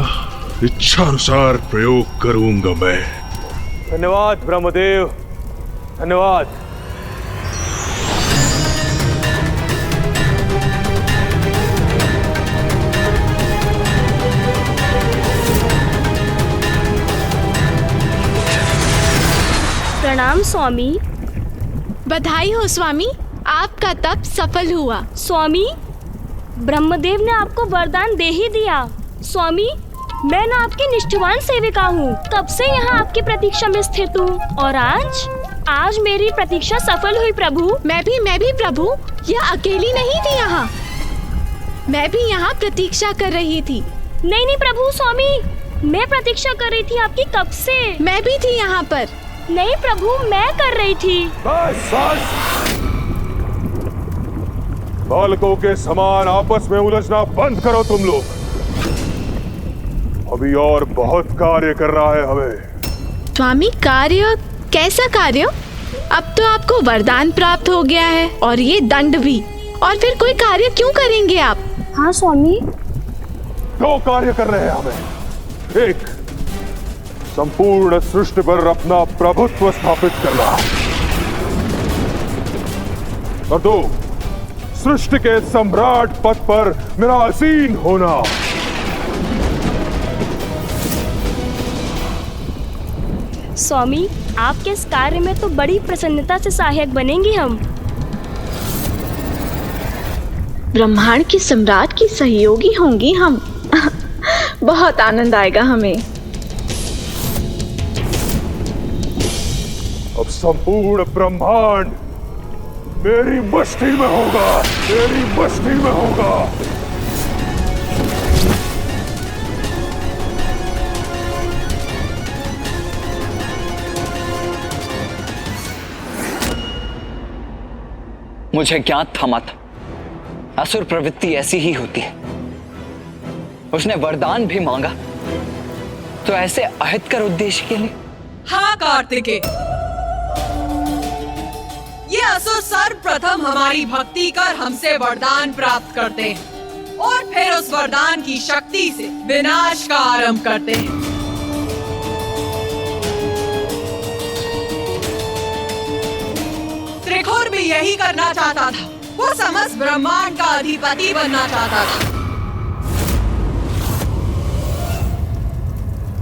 इच्छानुसार प्रयोग करूंगा मैं। धन्यवाद ब्रह्मदेव, धन्यवाद। प्रणाम स्वामी। बधाई हो स्वामी, आपका तप सफल हुआ। स्वामी, ब्रह्मदेव ने आपको वरदान दे ही दिया। स्वामी, मैं ना आपकी निष्ठावान सेविका हूँ, कब से यहाँ आपकी प्रतीक्षा में स्थित हूँ, और आज मेरी प्रतीक्षा सफल हुई प्रभु। मैं भी प्रभु, यह अकेली नहीं थी यहाँ, मैं भी यहाँ प्रतीक्षा कर रही थी। नहीं प्रभु, स्वामी, मैं प्रतीक्षा कर रही थी आपकी कब से। मैं भी थी यहाँ पर। नहीं प्रभु, मैं कर रही थी। बालकों के समान आपस में उलझना बंद करो तुम लोग। अभी और बहुत कार्य कर रहा है हमें। स्वामी, कार्य? कैसा कार्य? अब तो आपको वरदान प्राप्त हो गया है और ये दंड भी, और फिर कोई कार्य क्यों करेंगे आप? हाँ स्वामी। दो कार्य कर रहे हैं हमें। एक, संपूर्ण सृष्टि पर अपना प्रभुत्व स्थापित करना, और दो, सृष्टि के सम्राट पद पर मेरा आसीन होना। स्वामी, आपके इस कार्य में तो बड़ी प्रसन्नता से सहायक बनेंगे हम। ब्रह्मांड के सम्राट की सहयोगी होंगी हम। बहुत आनंद आएगा हमें। अब संपूर्ण ब्रह्मांड मेरी मस्ती में होगा, मेरी मस्ती में होगा। मुझे ज्ञात था माता, असुर प्रवृत्ति ऐसी ही होती है। उसने वरदान भी मांगा तो ऐसे अहितकर उद्देश्य के लिए। हाँ कार्तिकेय, ये असुर सर्वप्रथम हमारी भक्ति कर हमसे वरदान प्राप्त करते हैं और फिर उस वरदान की शक्ति से विनाश का आरंभ करते हैं। त्रिखुर भी यही करना चाहता था, वो समस्त ब्रह्मांड का अधिपति बनना चाहता था।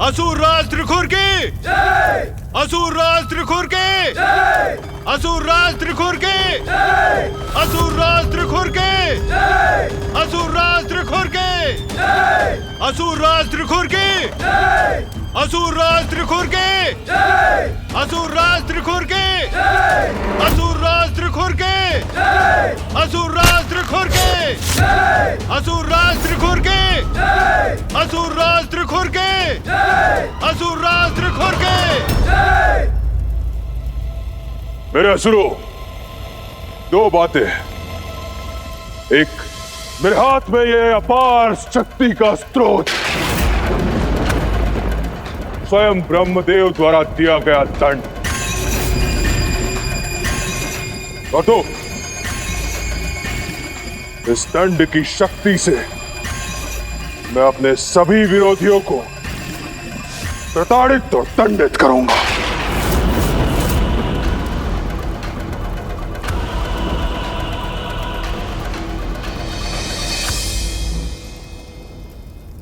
असुर राज त्रिखुर की जय! असुर राज त्रिखुर की जय! असुर राज त्रिखुर की जय! असुर राज त्रिखुर की जय! असुर राज त्रिखुर की जय! असुर राज त्रिखुर की असुर राज त्रिखुर की असुर राज त्रिखुर की असुर राज त्रिखुर की असुर राज त्रिखुर की असुर राज त्रिखुर की असुर राज त्रिखुर की असुर राज त्रिखुर की। मेरे असुरों, दो बातें। एक, मेरे हाथ में ये अपार शक्ति का स्रोत स्वयं ब्रह्मदेव द्वारा दिया गया दंड, और दो, इस दंड की शक्ति से मैं अपने सभी विरोधियों को प्रताड़ित और दंडित करूंगा।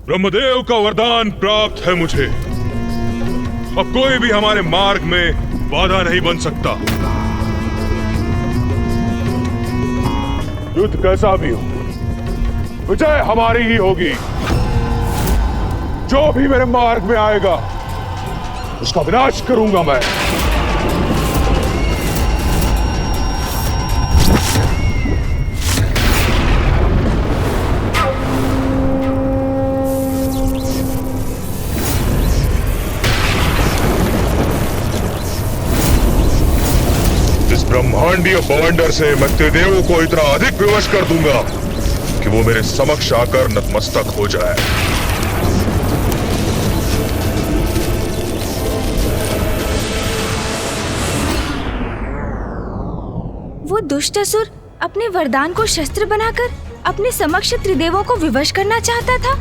ब्रह्मदेव का वरदान प्राप्त है मुझे। अब कोई भी हमारे मार्ग में बाधा नहीं बन सकता। युद्ध कैसा भी हो, विजय हमारी ही होगी। जो भी मेरे मार्ग में आएगा उसका विनाश करूंगा मैं। ब्रह्मांडीय बवंडर से मैं त्रिदेवों को इतना अधिक विवश कर दूंगा कि वो मेरे समक्ष आकर नतमस्तक हो जाए। वो दुष्ट असुर अपने वरदान को शस्त्र बनाकर अपने समक्ष त्रिदेवों को विवश करना चाहता था।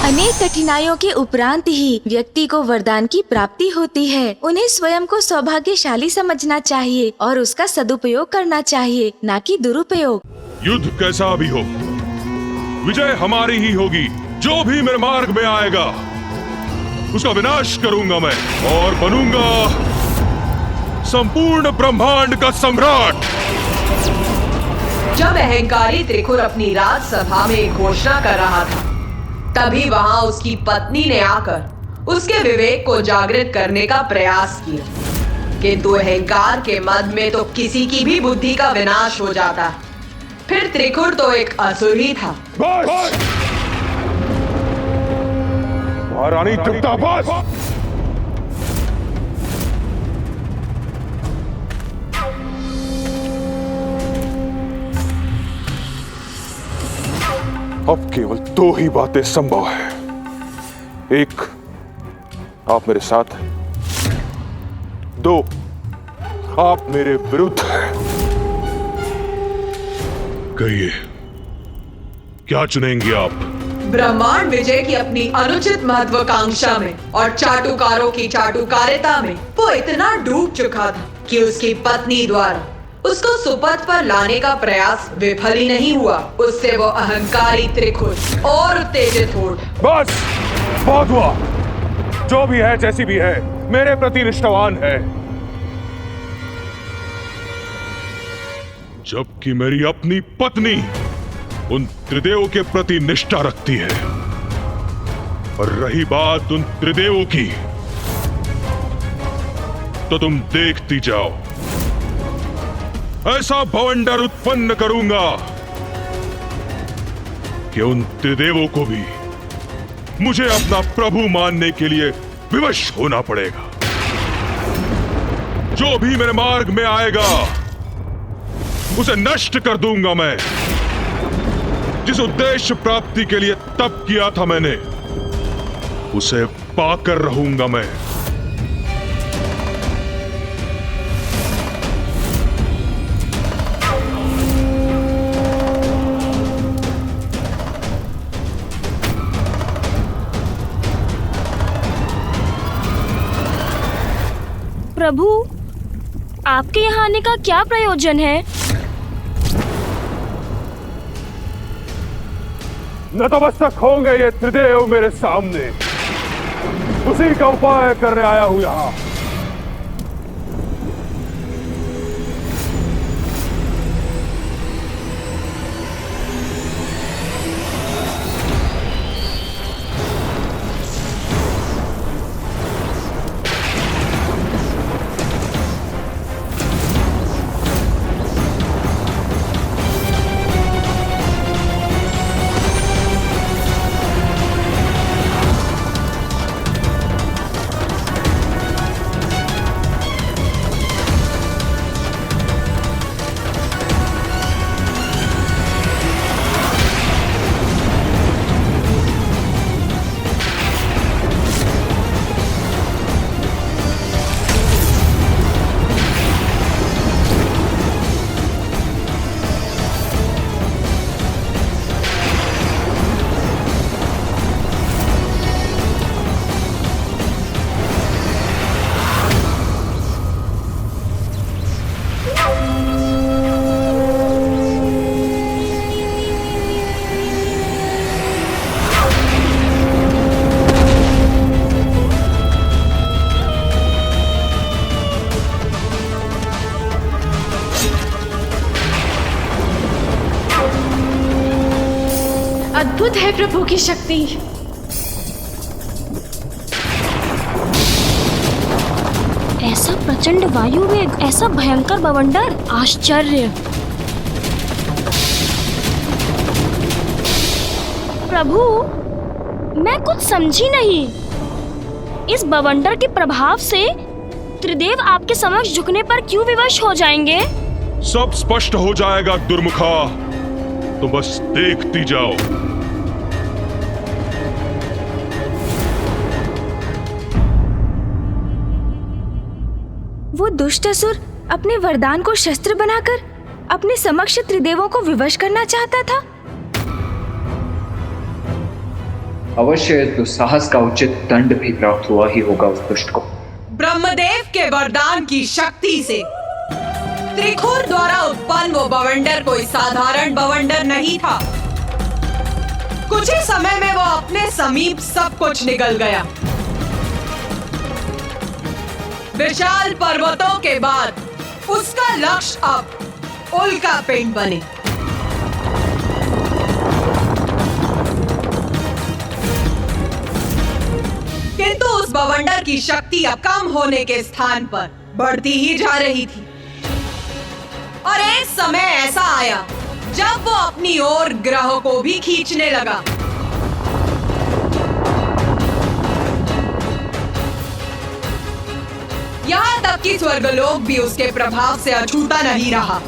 अनेक कठिनाइयों के उपरांत ही व्यक्ति को वरदान की प्राप्ति होती है। उन्हें स्वयं को सौभाग्यशाली समझना चाहिए और उसका सदुपयोग करना चाहिए, न कि दुरुपयोग। युद्ध कैसा भी हो, विजय हमारी ही होगी। जो भी मेरे मार्ग में आएगा उसका विनाश करूंगा मैं और बनूंगा संपूर्ण ब्रह्मांड का सम्राट। जब अहंकारी त्रिखुर अपनी राजसभा में घोषणा कर रहा था, तभी वहां उसकी पत्नी ने आकर उसके विवेक को जागृत करने का प्रयास किया, किंतु अहंकार के मद में तो किसी की भी बुद्धि का विनाश हो जाता है। फिर त्रिखुर तो एक असुर ही था। महारानी तृप्ता, बस! अब केवल दो ही बातें संभव है। एक, आप मेरे साथ हैं। दो, आप मेरे विरुद्ध हैं। कहिए, क्या चुनेंगे आप? ब्रह्मांड विजय की अपनी अनुचित महत्वाकांक्षा में और चाटुकारों की चाटुकारिता में वो इतना डूब चुका था कि उसकी पत्नी द्वारा उसको सुपथ पर लाने का प्रयास विफल ही नहीं हुआ। उससे वो अहंकारी त्रिखुर और उत्तेजित हो उठा। बस, बहुत हुआ। जो भी है, जैसी भी है, मेरे प्रति निष्ठावान है। जबकि मेरी अपनी पत्नी उन त्रिदेवों के प्रति निष्ठा रखती है। और रही बात उन त्रिदेवों की, तो तुम देखती जाओ। ऐसा भवंडर उत्पन्न करूंगा कि उन त्रिदेवों को भी मुझे अपना प्रभु मानने के लिए विवश होना पड़ेगा। जो भी मेरे मार्ग में आएगा उसे नष्ट कर दूंगा मैं। जिस उद्देश्य प्राप्ति के लिए तप किया था मैंने, उसे पाकर रहूंगा मैं। प्रभु, आपके यहाँ आने का क्या प्रयोजन है? नतमस्तक होंगे ये त्रिदेव मेरे सामने। उसी का उपाय करने आया हूं यहां। अद्भुत है प्रभु की शक्ति। ऐसा प्रचंड वायु वेग, ऐसा भयंकर बवंडर, आश्चर्य। प्रभु, मैं कुछ समझी नहीं। इस बवंडर के प्रभाव से त्रिदेव आपके समक्ष झुकने पर क्यों विवश हो जाएंगे? सब स्पष्ट हो जाएगा दुर्मुखा, तो बस देखती जाओ। वो दुष्ट असुर अपने वरदान को शस्त्र बनाकर अपने समक्ष त्रिदेवों को विवश करना चाहता था। अवश्य दुस्साहस का उचित दंड भी प्राप्त हुआ ही होगा उस दुष्ट को। ब्रह्मदेव के वरदान की शक्ति से त्रिखुर द्वारा उत्पन्न वो बवंडर कोई साधारण बवंडर नहीं था। कुछ ही समय में वो अपने समीप सब कुछ निकल गया। विशाल पर्वतों के बाद उसका लक्ष्य अब उल्का पिंड बने। किंतु उस बवंडर की शक्ति अब कम होने के स्थान पर बढ़ती ही जा रही थी और एक समय ऐसा आया जब वो अपनी ओर ग्रहों को भी खींचने लगा। यहाँ तक कि स्वर्गलोक भी उसके प्रभाव से अछूता नहीं रहा।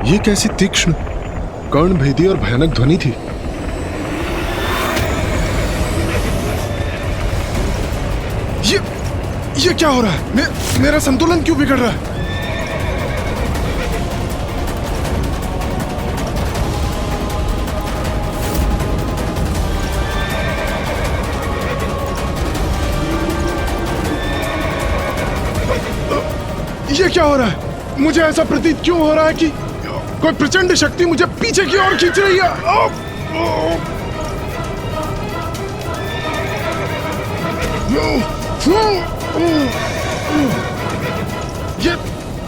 ये कैसी तीक्ष्ण, कर्णभेदी और भयानक ध्वनि थी। ये क्या हो रहा है? मेरा संतुलन क्यों बिगड़ रहा है? ये क्या हो रहा है? मुझे ऐसा प्रतीत क्यों हो रहा है कि कोई प्रचंड शक्ति मुझे पीछे की ओर खींच रही है।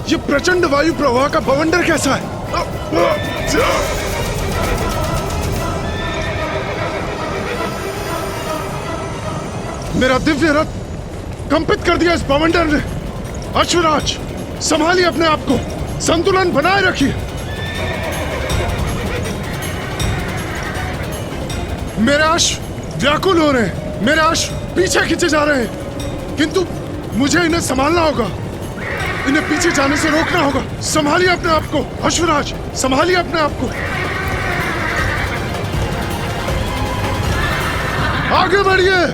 ये प्रचंड वायु प्रवाह का बवंडर कैसा है? मेरा दिव्य रथ कंपित कर दिया इस बवंडर ने। अश्वराज, संभालिए अपने आप को, संतुलन बनाए रखिए। मेरे अश्व व्याकुल हो रहे हैं, मेरे अश्व पीछे खींचे जा रहे हैं, किंतु मुझे इन्हें संभालना होगा, इन्हें पीछे जाने से रोकना होगा। संभालिए अपने आप को अश्वराज, संभालिए अपने आप को। आगे बढ़िए।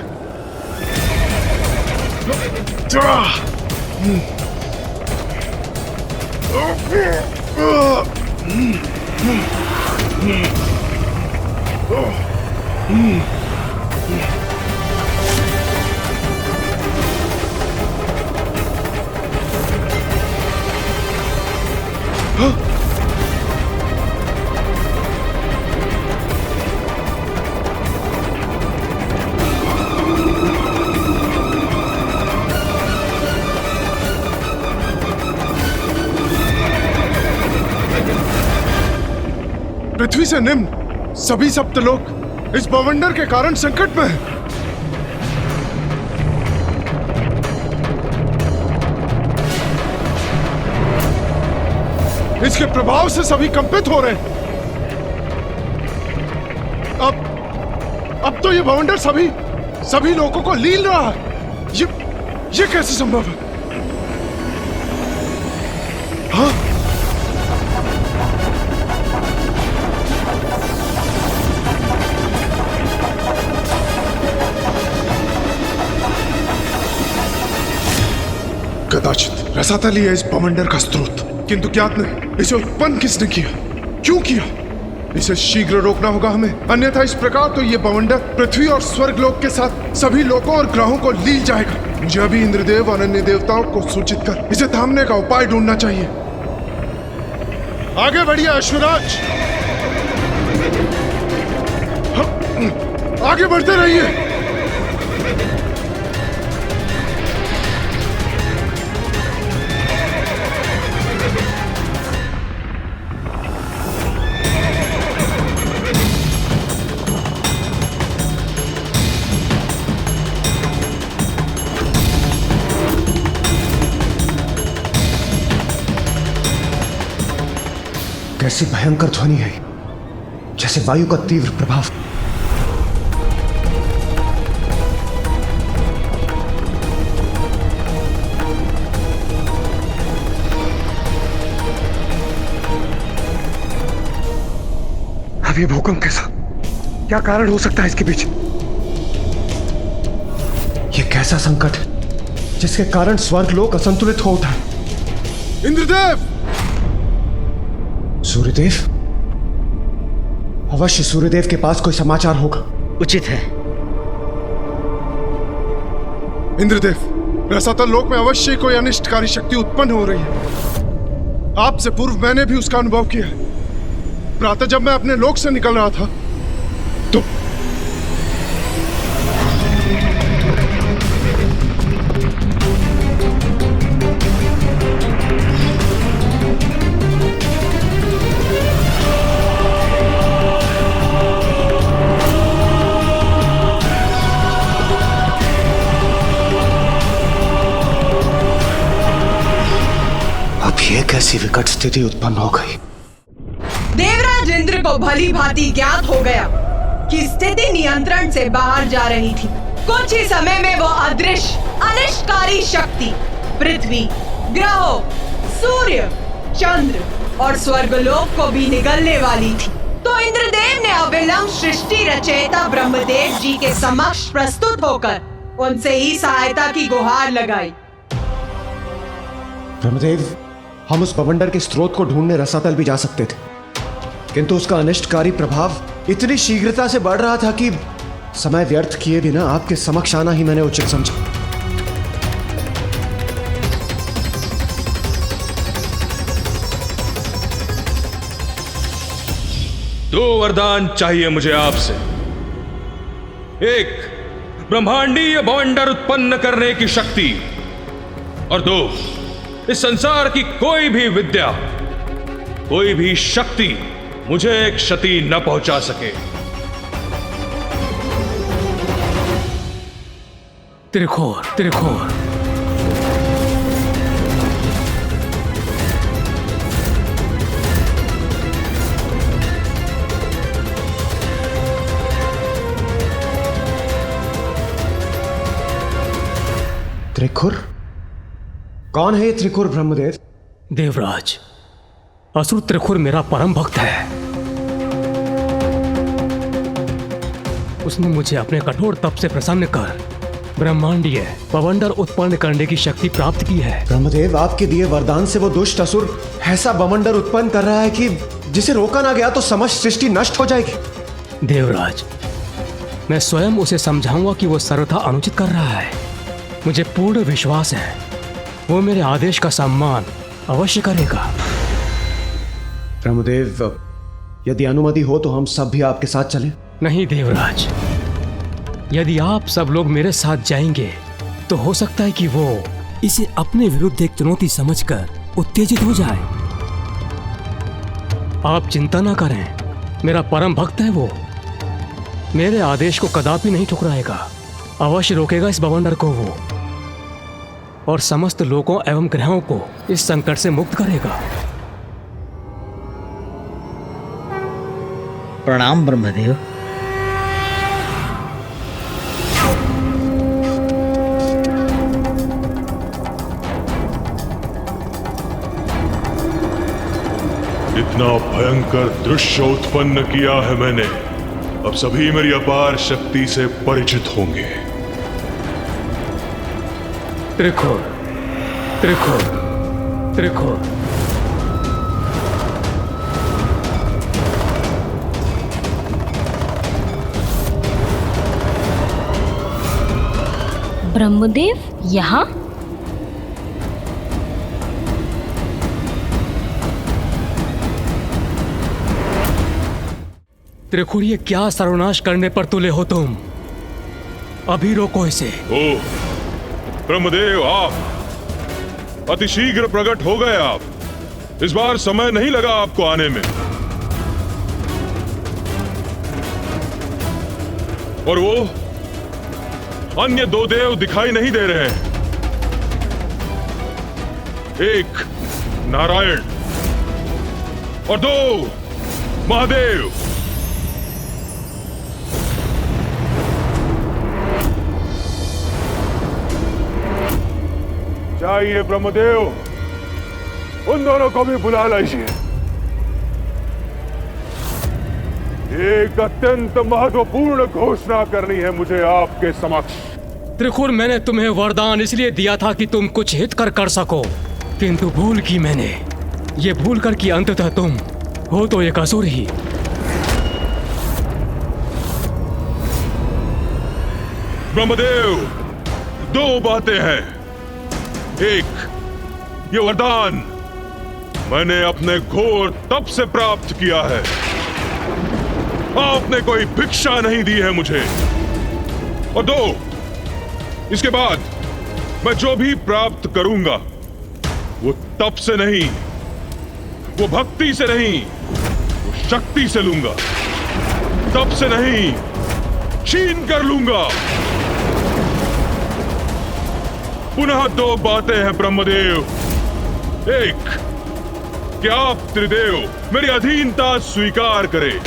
पृथ्वी से निम्न सभी सप्तलोक इस बवंडर के कारण संकट में हैं। इसके प्रभाव से सभी कंपित हो रहे हैं। अब तो ये बवंडर सभी लोगों को लील रहा है। ये कैसे संभव है? हाँ? रसातल ही है इस बवंडर का स्रोत, किंतु ज्ञात नहीं इसे उत्पन्न किसने किया, क्यों किया। इसे शीघ्र रोकना होगा हमें, अन्यथा इस प्रकार तो ये बवंडर पृथ्वी और स्वर्गलोक के साथ सभी लोकों और ग्रहों को लील जाएगा। मुझे अभी इंद्रदेव और अन्य देवताओं को सूचित कर इसे थामने का उपाय ढूंढना चाहिए। आगे बढ़िए अश्वराज, आगे बढ़ते रहिए। कैसी भयंकर ध्वनि है, जैसे वायु का तीव्र प्रभाव। अब ये भूकंप कैसा, क्या कारण हो सकता है इसके पीछे? ये कैसा संकट है जिसके कारण स्वर्गलोक असंतुलित हो उठा है? इंद्रदेव! सूर्यदेव, अवश्य सूर्यदेव के पास कोई समाचार होगा। उचित है। इंद्रदेव, रसातल लोक में अवश्य कोई अनिष्टकारी शक्ति उत्पन्न हो रही है। आपसे पूर्व मैंने भी उसका अनुभव किया है। प्रातः जब मैं अपने लोक से निकल रहा था तो ये कैसी विकट स्थिति उत्पन्न हो गई। देवराज इंद्र को भली भांति ज्ञात हो गया कि स्थिति नियंत्रण से बाहर जा रही थी। कुछ ही समय में वो अदृश्य अनिष्टकारी शक्ति पृथ्वी, ग्रहों, सूर्य, चंद्र और स्वर्गलोक को भी निगलने वाली थी। तो इंद्रदेव ने अविलंब सृष्टि रचयिता ब्रह्मदेव जी के समक्ष प्रस्तुत होकर उनसे ही सहायता की गुहार लगाई। ब्रह्मदेव, हम उस बवंडर के स्रोत को ढूंढने रसातल भी जा सकते थे, किंतु उसका अनिष्टकारी प्रभाव इतनी शीघ्रता से बढ़ रहा था कि समय व्यर्थ किए बिना आपके समक्ष आना ही मैंने उचित समझा। दो वरदान चाहिए मुझे आपसे। एक, ब्रह्मांडीय बवंडर उत्पन्न करने की शक्ति, और दो, इस संसार की कोई भी विद्या, कोई भी शक्ति मुझे क्षति न पहुंचा सके। त्रिखोर, त्रिखोर। त्रिखुर? कौन है ये त्रिखुर ब्रह्मदेव? देवराज, असुर त्रिखुर मेरा परम भक्त है। उसने मुझे अपने कठोर तप से प्रसन्न कर ब्रह्मांडीय बवंडर उत्पन्न करने की शक्ति प्राप्त की है। ब्रह्मदेव, आपके दिए वरदान से वो दुष्ट असुर ऐसा बवंडर उत्पन्न कर रहा है कि जिसे रोका ना गया तो समस्त सृष्टि नष्ट हो जाएगी। देवराज, मैं स्वयं उसे समझाऊंगा कि वो सर्वथा अनुचित कर रहा है। मुझे पूर्ण विश्वास है वो मेरे आदेश का सम्मान अवश्य करेगा। ब्रह्मदेव, यदि अनुमति हो तो हम सब भी आपके साथ चलें? नहीं देवराज, यदि आप सब लोग मेरे साथ जाएंगे तो हो सकता है कि वो इसे अपने विरुद्ध एक चुनौती समझकर उत्तेजित हो जाए। आप चिंता ना करें, मेरा परम भक्त है वो। मेरे आदेश को कदापि नहीं ठुकराएगा, अवश्य रोकेगा इस बवंडर को वो, और समस्त लोकों एवं ग्रहों को इस संकट से मुक्त करेगा। प्रणाम ब्रह्मदेव। इतना भयंकर दृश्य उत्पन्न किया है मैंने, अब सभी मेरी अपार शक्ति से परिचित होंगे। त्रिखुर, त्रिखुर। त्रिखुर, ब्रह्मदेव यहाँ? त्रिखुर, ये क्या सर्वनाश करने पर तुले हो तुम? अभी रोको इसे। ओ ब्रह्मदेव, आप अतिशीघ्र प्रकट हो गए। आप इस बार समय नहीं लगा आपको आने में। और वो अन्य दो देव दिखाई नहीं दे रहे हैं। एक नारायण और दो महादेव। जाइए ब्रह्मदेव, उन दोनों को भी बुला लाइए। एक अत्यंत महत्वपूर्ण घोषणा करनी है मुझे आपके समक्ष। त्रिखुर, मैंने तुम्हें वरदान इसलिए दिया था कि तुम कुछ हित कर सको, किंतु भूल की मैंने। ये भूल कर कि अंततः तुम हो तो एक असुर ही। ब्रह्मदेव, दो बातें हैं। एक, ये वरदान मैंने अपने घोर तप से प्राप्त किया है। आपने कोई भिक्षा नहीं दी है मुझे। और दो, इसके बाद मैं जो भी प्राप्त करूंगा वो तप से नहीं, वो भक्ति से नहीं, वो शक्ति से लूंगा। तप से नहीं, छीन कर लूंगा। पुनः दो बातें हैं ब्रह्मदेव। एक, कि आप त्रिदेव मेरी अधीनता स्वीकार करें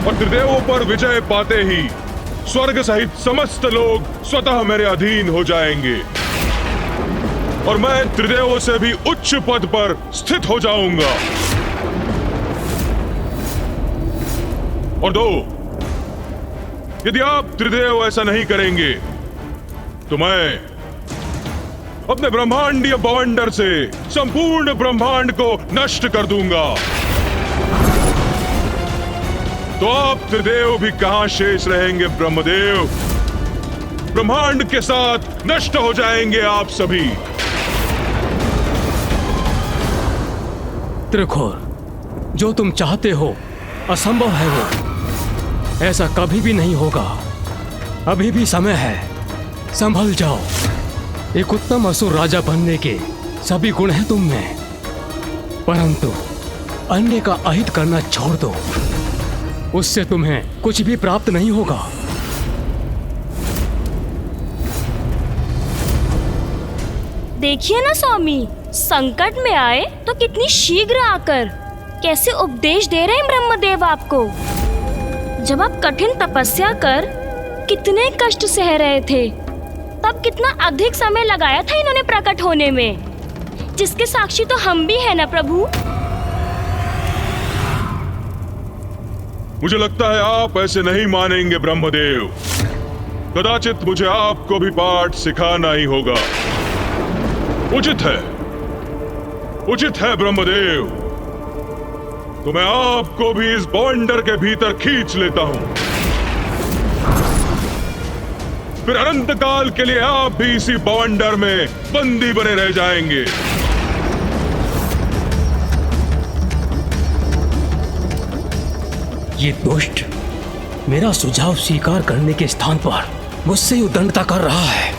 और त्रिदेवों पर विजय पाते ही स्वर्ग सहित समस्त लोग स्वतः मेरे अधीन हो जाएंगे और मैं त्रिदेवों से भी उच्च पद पर स्थित हो जाऊंगा। और दो, यदि आप त्रिदेव ऐसा नहीं करेंगे तो मैं अपने ब्रह्मांडीय बवंडर से संपूर्ण ब्रह्मांड को नष्ट कर दूंगा। तो आप त्रिदेव भी कहां शेष रहेंगे ब्रह्मदेव। ब्रह्मांड के साथ नष्ट हो जाएंगे आप सभी। त्रिखुर, जो तुम चाहते हो असंभव है वो। ऐसा कभी भी नहीं होगा। अभी भी समय है, संभल जाओ। एक उत्तम असुर राजा बनने के सभी गुण हैं तुम में, परंतु अन्य का अहित करना छोड़ दो। उससे तुम्हें कुछ भी प्राप्त नहीं होगा। देखिए ना स्वामी, संकट में आए तो कितनी शीघ्र आकर कैसे उपदेश दे रहे हैं ब्रह्मदेव आपको। जब आप कठिन तपस्या कर कितने कष्ट सह रहे थे, तब कितना अधिक समय लगाया था इन्होंने प्रकट होने में, जिसके साक्षी तो हम भी हैं ना प्रभु। मुझे लगता है आप ऐसे नहीं मानेंगे ब्रह्मदेव। कदाचित मुझे आपको भी पाठ सिखाना ही होगा। उचित है ब्रह्मदेव। तो मैं आपको भी इस बवंडर के भीतर खींच लेता हूं। फिर अनंत काल के लिए आप भी इसी बवंडर में बंदी बने रह जाएंगे। ये दुष्ट मेरा सुझाव स्वीकार करने के स्थान पर मुझसे उद्दंडता कर रहा है।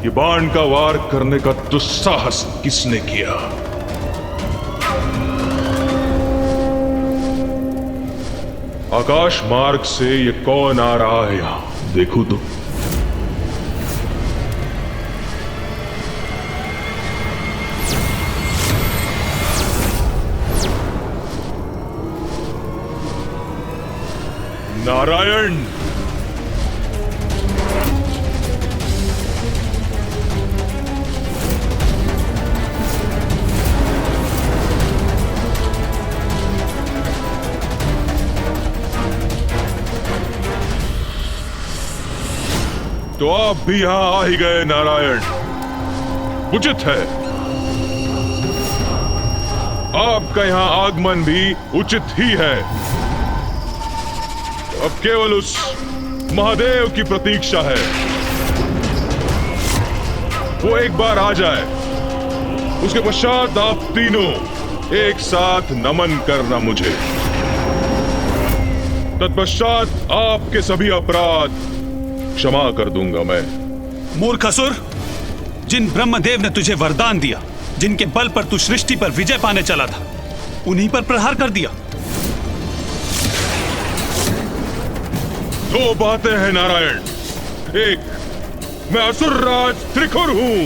ये बाण का वार करने का दुस्साहस किसने किया? आकाश मार्ग से ये कौन आ रहा है यहां? देखो तो। नारायण, तो आप भी यहां आ ही गए नारायण। उचित है, आपका यहां आगमन भी उचित ही है। अब केवल उस महादेव की प्रतीक्षा है, वो एक बार आ जाए, उसके पश्चात आप तीनों एक साथ नमन करना मुझे। तत्पश्चात आपके सभी अपराध क्षमा कर दूंगा मैं। मूर्ख असुर, जिन ब्रह्मदेव ने तुझे वरदान दिया, जिनके बल पर तू सृष्टि पर विजय पाने चला था, उन्हीं पर प्रहार कर दिया। दो बातें हैं नारायण। एक, मैं असुरराज त्रिखुर हूं,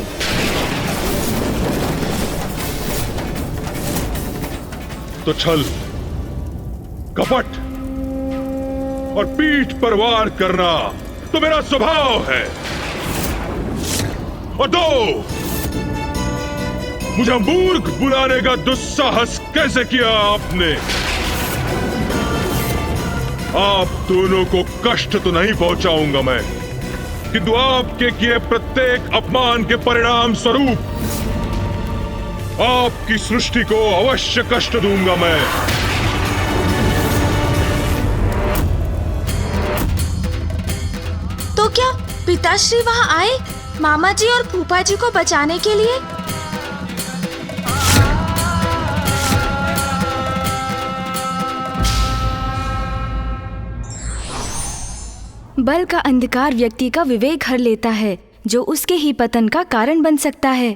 तो छल, कपट और पीठ पर वार करना तो मेरा स्वभाव है। और दो, मुझे मूर्ख बुलाने का दुस्साहस कैसे किया आपने? आप दोनों को कष्ट तो नहीं पहुंचाऊंगा मैं, किंतु आपके किए प्रत्येक अपमान के परिणाम स्वरूप आपकी सृष्टि को अवश्य कष्ट दूंगा मैं। तो क्या पिताश्री वहाँ आए मामा जी और फूफा जी को बचाने के लिए? बल का अंधकार व्यक्ति का विवेक हर लेता है, जो उसके ही पतन का कारण बन सकता है।